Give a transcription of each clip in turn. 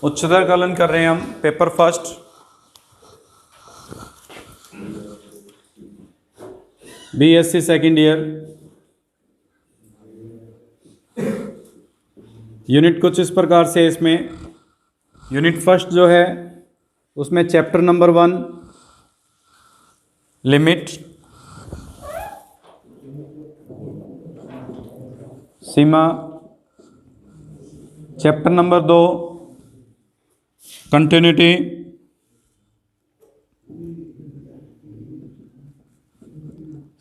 उच्चतर कलन कर रहे हैं हम, paper first. BSc second year. Unit कुछ इस प्रकार से, इसमें यूनिट फर्स्ट जो है उसमें चैप्टर नंबर 1 लिमिट, सीमा। चैप्टर नंबर 2 कंटिन्यूटी,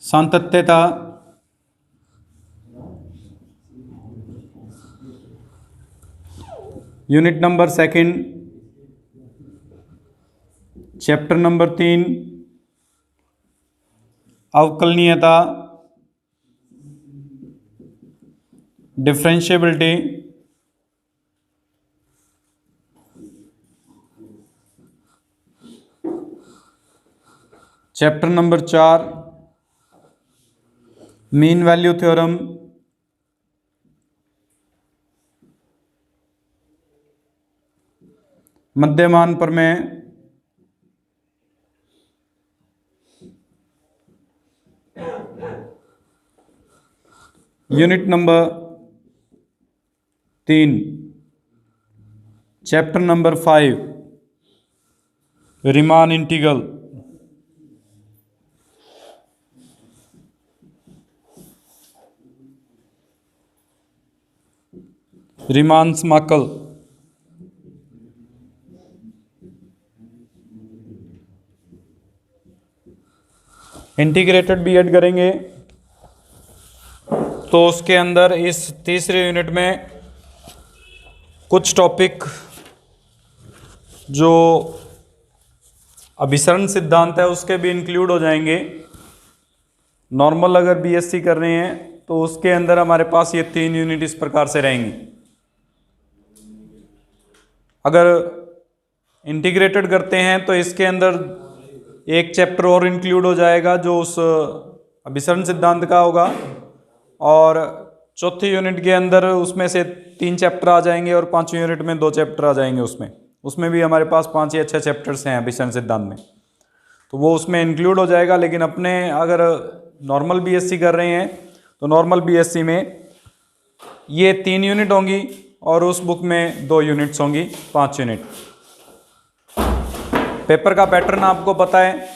सातत्यता। यूनिट नंबर 2 चैप्टर नंबर 3 अवकलनीयता, differentiability. Chapter number 4 mean value theorem. मध्यमान प्रमेय। Unit number 3 chapter number 5 Riemann integral. Riemann समाकल। इंटीग्रेटेड बीएड करेंगे तो उसके अंदर इस तीसरे यूनिट में कुछ टॉपिक जो अभिसरण सिद्धांत है उसके भी इंक्लूड हो जाएंगे। नॉर्मल अगर बीएससी कर रहे हैं तो उसके अंदर हमारे पास ये 3 यूनिट इस प्रकार से रहेंगी। अगर इंटीग्रेटेड करते हैं तो इसके अंदर एक चैप्टर और इंक्लूड हो जाएगा जो उस अभिसरण सिद्धांत का होगा, और चौथी यूनिट के अंदर उसमें से 3 चैप्टर आ जाएंगे और 5वीं यूनिट में 2 चैप्टर आ जाएंगे। उसमें भी हमारे पास 5 या 6 चैप्टर्स हैं अभिसरण सिद्धांत में, तो वो उसमें इंक्लूड हो जाएगा। लेकिन अपने अगर नॉर्मल बीएससी कर रहे हैं तो नॉर्मल बीएससी में ये 3 यूनिट होंगी और उस बुक में 2 यूनिट्स होंगी, 5 यूनिट। पेपर का पैटर्न आपको पता है।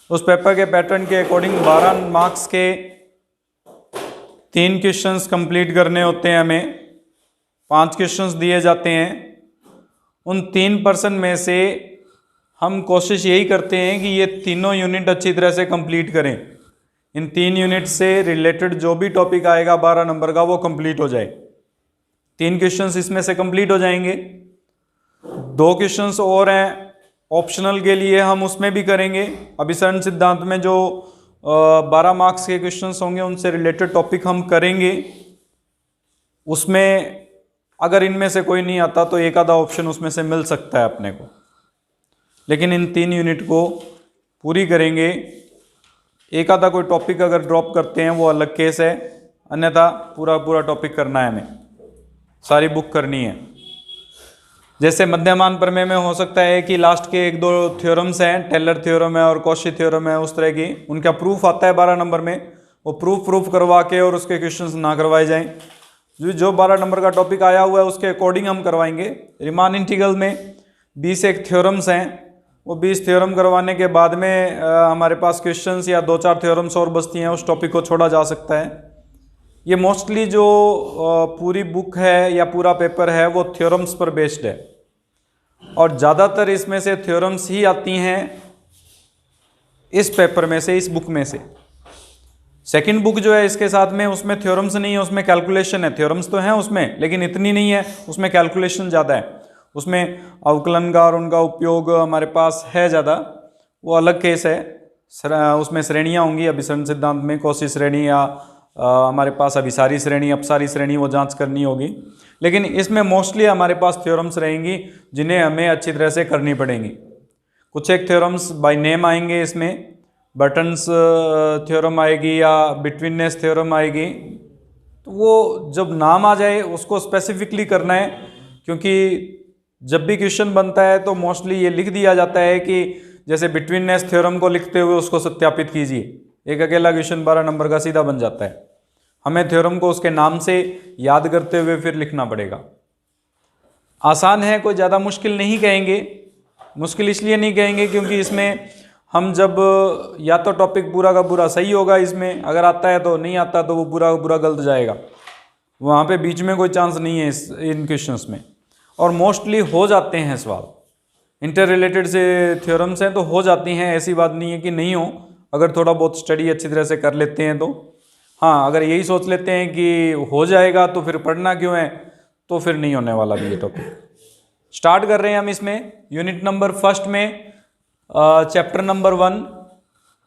उस पेपर के पैटर्न के अकॉर्डिंग 12 मार्क्स के 3 क्वेश्चंस कंप्लीट करने होते हैं। हमें 5 क्वेश्चंस दिए जाते हैं। उन 3% में से हम कोशिश यही करते हैं कि ये तीनों यूनिट अच्छी तरह से कंप्लीट करें। इन 3 यूनिट से रिलेटेड जो भी टॉपिक आएगा 12 नंबर का वो कंप्लीट हो जाए। 3 क्वेश्चंस इसमें से कंप्लीट हो जाएंगे। 2 क्वेश्चंस और हैं ऑप्शनल के लिए, हम उसमें भी करेंगे। अभिसरण सिद्धांत में जो 12 मार्क्स के क्वेश्चंस होंगे उनसे रिलेटेड टॉपिक हम करेंगे। उसमें अगर इनमें से कोई नहीं आता तो एक आधा ऑप्शन उसमें से मिल सकता है अपने को, लेकिन इन 3 यूनिट को पूरी करेंगे। एक आधा कोई टॉपिक अगर ड्रॉप करते हैं वो अलग केस है, अन्यथा पूरा टॉपिक करना है, हमें सारी बुक करनी है। जैसे मध्यमान प्रमेय में हो सकता है कि लास्ट के 1-2 थ्योरम्स हैं, टेलर थ्योरम है और कॉशी थ्योरम है, उस तरह की उनका प्रूफ आता है 12 नंबर में, वो प्रूफ करवा के और उसके क्वेश्चंस ना करवाए जाएं। जो 12 नंबर का टॉपिक आया हुआ है उसके अकॉर्डिंग हम करवाएंगे। रीमान इंटीग्रल में 20 एक थ्योरम्स हैं, वो 20 थ्योरम करवाने के बाद में हमारे पास क्वेश्चंस या 2-4 थ्योरम्स और बचती हैं, उस टॉपिक को छोड़ा जा सकता है। ये मोस्टली जो पूरी बुक है या पूरा पेपर है वो थ्योरम्स पर बेस्ड है, और ज़्यादातर इसमें से थ्योरम्स ही आती हैं इस पेपर में से, इस बुक में से। सेकंड बुक जो है इसके साथ में, उसमें थ्योरम्स नहीं है, उसमें कैलकुलेशन है। थ्योरम्स तो हैं उसमें लेकिन इतनी नहीं है, उसमें कैलकुलेशन ज़्यादा है। उसमें अवकलन का और उनका उपयोग हमारे पास है ज़्यादा, वो अलग केस है। उसमें श्रेणियाँ होंगी अभिसरण सिद्धांत में, कौशी श्रेणी या हमारे पास अभिसारी श्रेणी, अपसारी श्रेणी, वो जांच करनी होगी। लेकिन इसमें मोस्टली हमारे पास थ्योरम्स रहेंगी जिन्हें हमें अच्छी तरह से करनी पड़ेंगी। कुछ एक थ्योरम्स बाय नेम आएंगे इसमें, बर्टन्स थ्योरम आएगी या बिटवीननेस थ्योरम आएगी, तो वो जब नाम आ जाए उसको स्पेसिफिकली करना है, क्योंकि जब भी क्वेश्चन बनता है तो मोस्टली ये लिख दिया जाता है कि जैसे बिटवीननेस थ्योरम को लिखते हुए उसको सत्यापित कीजिए, एक अकेला क्वेश्चन 12 नंबर का सीधा बन जाता है। हमें थ्योरम को उसके नाम से याद करते हुए फिर लिखना पड़ेगा। आसान है, कोई ज़्यादा मुश्किल नहीं कहेंगे। मुश्किल इसलिए नहीं कहेंगे क्योंकि इसमें हम जब या तो टॉपिक पूरा का पूरा सही होगा, इसमें अगर आता है तो, नहीं आता तो वो पूरा का पूरा गलत जाएगा। वहाँ पे बीच में कोई चांस नहीं है इन क्वेश्चंस में, और मोस्टली हो जाते हैं सवाल। इंटर रिलेटेड से थ्योरम्स हैं तो हो जाती हैं, ऐसी बात नहीं है कि नहीं हो, अगर थोड़ा बहुत स्टडी अच्छी तरह से कर लेते हैं तो। हाँ, अगर यही सोच लेते हैं कि हो जाएगा तो फिर पढ़ना क्यों है, तो फिर नहीं होने वाला भी ये टॉपिक। स्टार्ट कर रहे हैं हम इसमें यूनिट नंबर फर्स्ट में, चैप्टर नंबर 1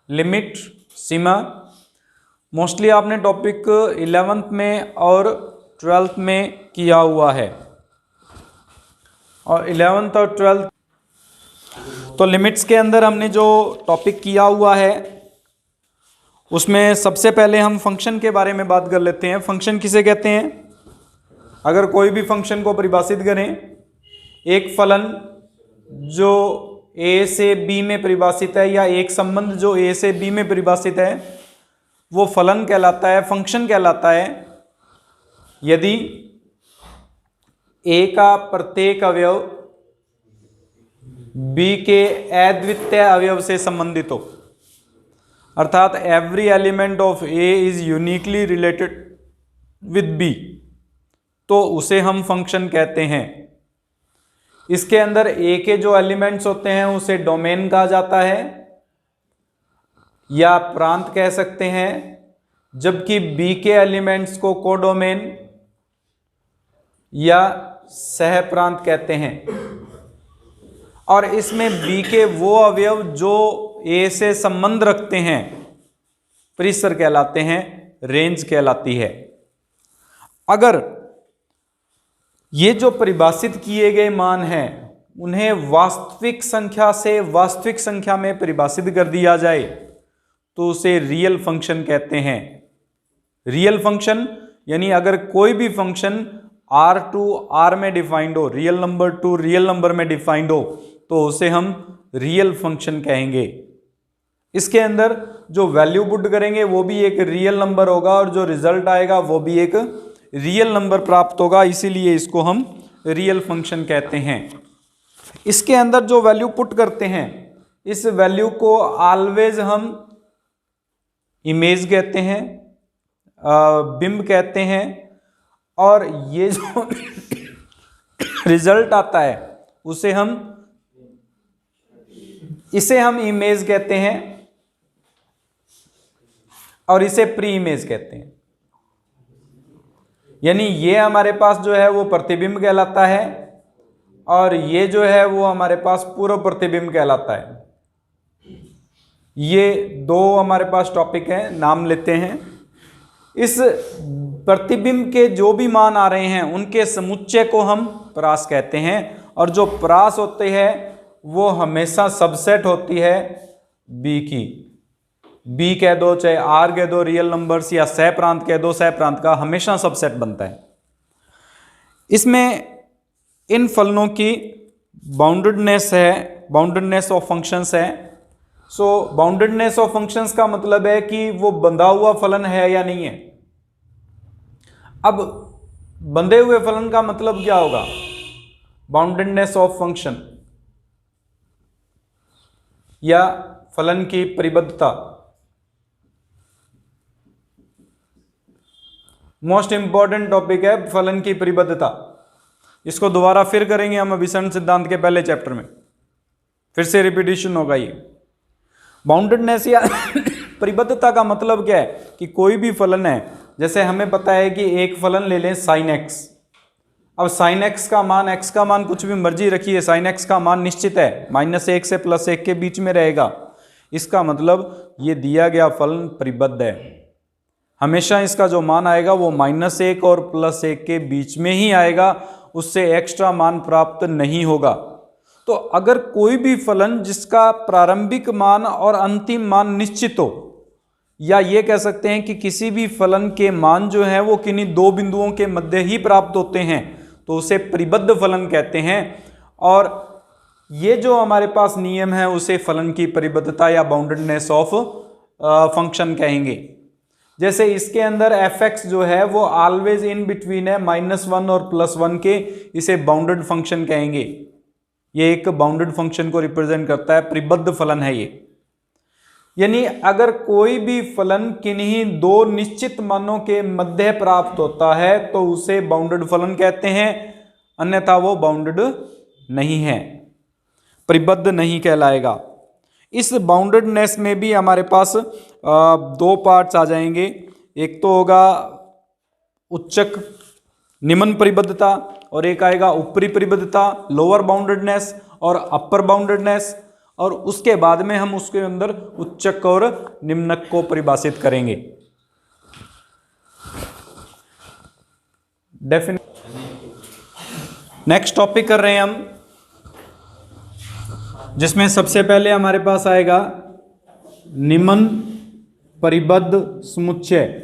लिमिट, सीमा। मोस्टली आपने टॉपिक 11th में और 12th में किया हुआ है, और 11th और 12th तो लिमिट्स के अंदर हमने जो टॉपिक किया हुआ है उसमें सबसे पहले हम फंक्शन के बारे में बात कर लेते हैं। फंक्शन किसे कहते हैं? अगर कोई भी फंक्शन को परिभाषित करें, एक फलन जो ए से बी में परिभाषित है या एक संबंध जो ए से बी में परिभाषित है, वो फलन कहलाता है, फंक्शन कहलाता है यदि ए का प्रत्येक अवयव बी के अद्वितीय अवयव से संबंधित हो, अर्थात every element of A is uniquely related with B, तो उसे हम फंक्शन कहते हैं। इसके अंदर ए के जो एलिमेंट्स होते हैं उसे डोमेन कहा जाता है या प्रांत कह सकते हैं, जबकि बी के एलिमेंट्स को कोडोमेन या सह प्रांत कहते हैं। और इसमें बी के वो अवयव जो ए से संबंध रखते हैं परिसर कहलाते हैं, रेंज कहलाती है। अगर ये जो परिभाषित किए गए मान हैं उन्हें वास्तविक संख्या से वास्तविक संख्या में परिभाषित कर दिया जाए तो उसे रियल फंक्शन कहते हैं। रियल फंक्शन यानी अगर कोई भी फंक्शन R2 R में डिफाइंड हो, real number two real number में डिफाइंड हो, तो उसे हम रियल फंक्शन कहेंगे। इसके अंदर जो वैल्यू पुट करेंगे वो भी एक रियल नंबर होगा और जो रिजल्ट आएगा वो भी एक रियल नंबर प्राप्त होगा, इसीलिए इसको हम रियल फंक्शन कहते हैं। इसके अंदर जो वैल्यू पुट करते हैं इस वैल्यू को ऑलवेज हम इमेज कहते हैं, बिंब कहते हैं, और ये जो रिजल्ट आता है इसे हम इमेज कहते हैं और इसे प्री इमेज कहते हैं। यानी ये हमारे पास जो है वो प्रतिबिंब कहलाता है और ये जो है वो हमारे पास पूर्व प्रतिबिंब कहलाता है। ये दो हमारे पास टॉपिक हैं, नाम लेते हैं। इस प्रतिबिंब के जो भी मान आ रहे हैं उनके समुच्चय को हम परास कहते हैं, और जो परास होती है वो हमेशा सबसेट होती है बी की। बी कह दो चाहे आर कह दो, रियल नंबर्स, या सह प्रांत कह दो, सह प्रांत का हमेशा सबसेट बनता है। इसमें इन फलनों की बाउंडेडनेस है, बाउंडेडनेस ऑफ फंक्शंस है। सो बाउंडेडनेस ऑफ फंक्शंस का मतलब है कि वो बंधा हुआ फलन है या नहीं है। अब बंधे हुए फलन का मतलब क्या होगा? बाउंडेडनेस ऑफ फंक्शन या फलन की परिबद्धता। मोस्ट इंपॉर्टेंट टॉपिक है फलन की परिबद्धता। इसको दोबारा फिर करेंगे हम अभिसरण सिद्धांत के पहले चैप्टर में, फिर से रिपीटिशन होगा ये। बाउंडेडनेस या परिबद्धता का मतलब क्या है कि कोई भी फलन है, जैसे हमें पता है कि एक फलन ले लें साइन एक्स। अब साइन एक्स का मान, एक्स का मान कुछ भी मर्जी रखिए, साइन एक्स का मान निश्चित है, -1 से +1 के बीच में रहेगा। इसका मतलब ये दिया गया फलन परिबद्ध है, हमेशा इसका जो मान आएगा वो -1 और +1 के बीच में ही आएगा, उससे एक्स्ट्रा मान प्राप्त नहीं होगा। तो अगर कोई भी फलन जिसका प्रारंभिक मान और अंतिम मान निश्चित हो, या ये कह सकते हैं कि किसी भी फलन के मान जो है वो किन्हीं दो बिंदुओं के मध्य ही प्राप्त होते हैं, तो उसे परिबद्ध फलन कहते हैं। और ये जो हमारे पास नियम है उसे फलन की परिबद्धता या बाउंडेडनेस ऑफ फंक्शन कहेंगे। जैसे इसके अंदर fx जो है वो ऑलवेज इन बिटवीन है -1 और +1 के, इसे बाउंडेड फंक्शन कहेंगे। ये एक बाउंडेड फंक्शन को रिप्रेजेंट करता है, परिबद्ध फलन है ये। यानी अगर कोई भी फलन किन्हीं दो निश्चित मानों के मध्य प्राप्त होता है तो उसे बाउंडेड फलन कहते हैं, अन्यथा वो बाउंडेड नहीं है, परिबद्ध नहीं कहलाएगा। इस बाउंडेडनेस में भी हमारे पास दो पार्ट्स आ जाएंगे। एक तो होगा उच्चक निम्न परिबद्धता और एक आएगा ऊपरी परिबद्धता, लोअर बाउंडेडनेस और अपर बाउंडेडनेस, और उसके बाद में हम उसके अंदर उच्चक और निम्नक को परिभाषित करेंगे। नेक्स्ट टॉपिक कर रहे हैं हम, जिसमें सबसे पहले हमारे पास आएगा निम्न परिबद्ध समुच्चय।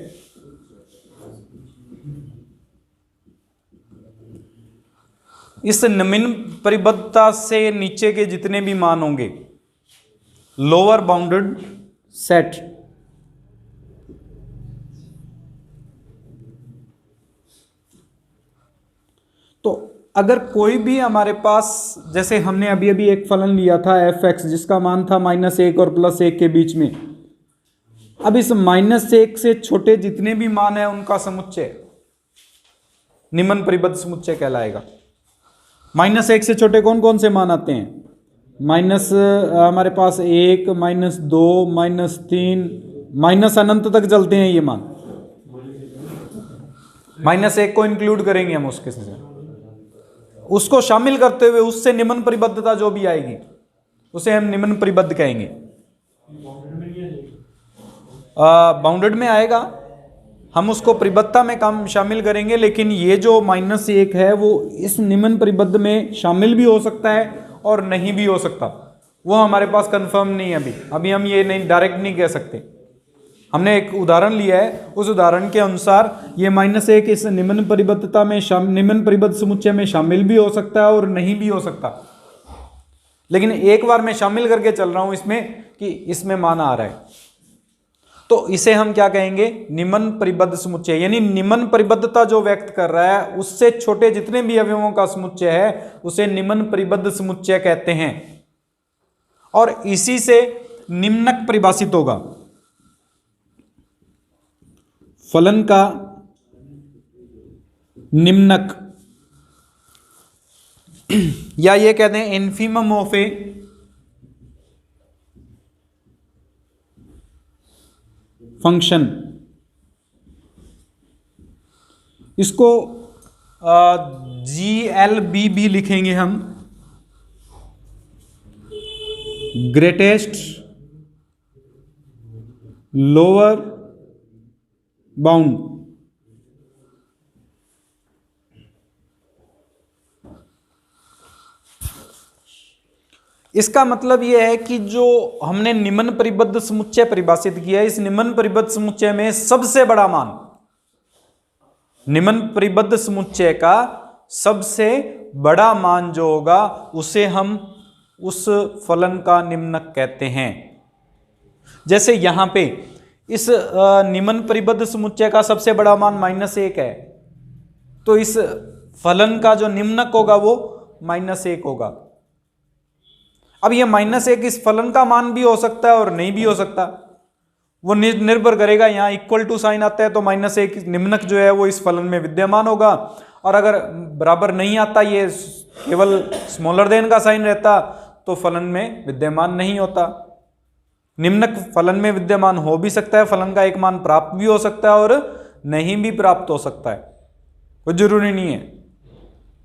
इस निम्न परिबद्धता से नीचे के जितने भी मान होंगे, लोअर बाउंडेड सेट, तो अगर कोई भी हमारे पास, जैसे हमने अभी अभी एक फलन लिया था f(x) जिसका मान था -1 और +1 के बीच में, अब इस -1 से छोटे जितने भी मान है उनका समुच्चय निम्न परिबद्ध समुच्चय कहलाएगा। -1 से छोटे कौन कौन से मान आते हैं? हमारे पास 1, -2, -3, अनंत तक चलते हैं ये मान। -1 को इंक्लूड करेंगे हम उसके से, उसको शामिल करते हुए उससे निम्न परिबद्धता जो भी आएगी उसे हम निम्न परिबद्ध कहेंगे। बाउंडेड में आएगा, हम उसको परिबद्धता में काम शामिल करेंगे, लेकिन ये जो -1 है वो इस निम्न परिबद्ध में शामिल भी हो सकता है और नहीं भी हो सकता, वो हमारे पास कंफर्म नहीं है अभी हम ये नहीं डायरेक्ट नहीं कह सकते। हमने एक उदाहरण लिया है, उस उदाहरण के अनुसार ये -1 इस निम्न परिबद्धता में निम्न परिबद्ध समुच्चय में शामिल भी हो सकता है और नहीं भी हो सकता, लेकिन एक बार मैं शामिल करके चल रहा हूं इसमें कि इसमें मान आ रहा है, तो इसे हम क्या कहेंगे? निम्न परिबद्ध समुच्चय। यानी निम्न परिबद्धता जो व्यक्त कर रहा है उससे छोटे जितने भी अवयवों का समुच्चय है उसे निम्न परिबद्ध समुच्चय कहते हैं, और इसी से निम्नक परिभाषित होगा। फलन का निम्नक या ये कहते हैं इन्फीमम ऑफ ए फंक्शन। इसको GLB भी लिखेंगे हम, ग्रेटेस्ट लोअर बाउंड। इसका मतलब यह है कि जो हमने निम्न परिबद्ध समुच्चय परिभाषित किया है, इस निम्न परिबद्ध समुच्चय में सबसे बड़ा मान, निम्न परिबद्ध समुच्चय का सबसे बड़ा मान जो होगा उसे हम उस फलन का निम्नक कहते हैं। जैसे यहां पे इस निम्न परिबद्ध समुच्चय का सबसे बड़ा मान -1 है, तो इस फलन का जो निम्नक होगा वो -1 होगा। अब ये -1 इस फलन का मान भी हो सकता है और नहीं भी हो सकता, वो निर्भर करेगा। यहाँ इक्वल टू साइन आता है तो -1 निम्नक जो है वो इस फलन में विद्यमान होगा, और अगर बराबर नहीं आता, ये केवल स्मॉलर देन का साइन रहता, तो फलन में विद्यमान नहीं होता। निम्नक फलन में विद्यमान हो भी सकता है, फलन का एक मान प्राप्त भी हो सकता है और नहीं भी प्राप्त हो सकता है, कोई जरूरी नहीं है।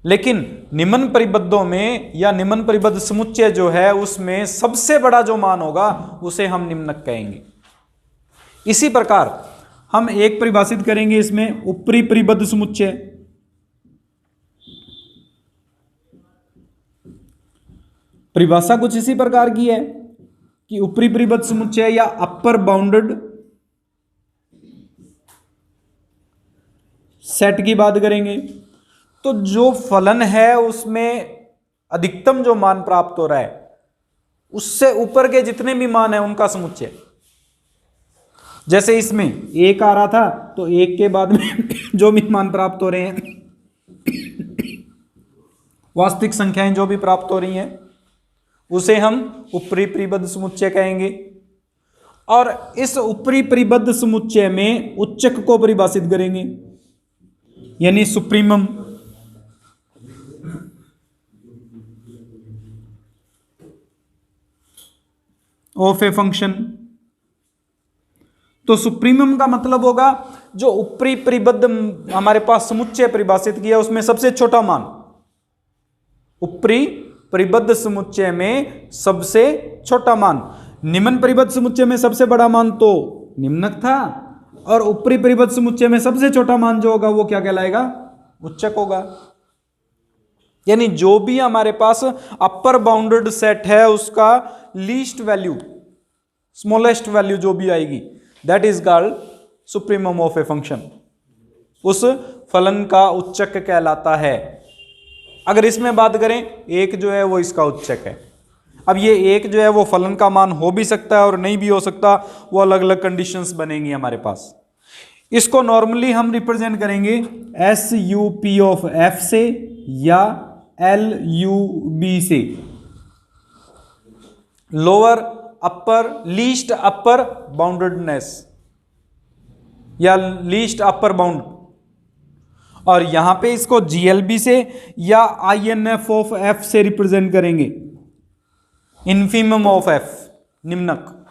लेकिन निम्न परिबद्धों में या निम्न परिबद्ध समुच्चय जो है उसमें सबसे बड़ा जो मान होगा उसे हम निम्नक कहेंगे। इसी प्रकार हम एक परिभाषित करेंगे इसमें ऊपरी परिबद्ध समुच्चय। परिभाषा कुछ इसी प्रकार की है कि ऊपरी परिबद्ध समुच्चय या अपर बाउंडेड सेट की बात करेंगे तो जो फलन है उसमें अधिकतम जो मान प्राप्त हो रहा है उससे ऊपर के जितने भी मान है उनका समुच्चय। जैसे इसमें 1 आ रहा था तो 1 के बाद में जो भी मान प्राप्त हो रहे हैं, वास्तविक संख्याएं जो भी प्राप्त हो रही हैं उसे हम ऊपरी परिबद्ध समुच्चय कहेंगे। और इस ऊपरी परिबद्ध समुच्चय में उच्चक को परिभाषित करेंगे, यानी सुप्रीमम। Of a function. तो सुप्रीमम का मतलब होगा जो ऊपरी परिबद्ध हमारे पास समुच्चय परिभाषित किया उसमें सबसे छोटा मान, ऊपरी परिबद्ध समुच्चय में सबसे छोटा मान। निम्न परिबद्ध समुच्चय में सबसे बड़ा मान तो निम्नक था, और ऊपरी परिबद्ध समुच्चय में सबसे छोटा मान जो होगा वो क्या कहलाएगा, उच्चक होगा। यानी जो भी हमारे पास अपर बाउंडेड सेट है उसका लीस्ट वैल्यू, स्मॉलेस्ट वैल्यू जो भी आएगी, that is called supremum of a function. उस फलन का उच्चक कहलाता है। अगर इसमें बात करें, एक जो है वो इसका उच्चक है। अब ये एक जो है वो फलन का मान हो भी सकता है और नहीं भी हो सकता, वो अलग अलग कंडीशंस बनेंगी हमारे पास। इसको नॉर्मली हम रिप्रेजेंट करेंगे S U P of F से या एल यू बी से, लोअर अपर लीस्ट अपर बाउंडेडनेस या लीस्ट अपर बाउंड। और यहां पे इसको जीएलबी से या आईएनएफ ऑफ एफ से रिप्रेजेंट करेंगे, इन्फीमम ऑफ एफ, निम्नक।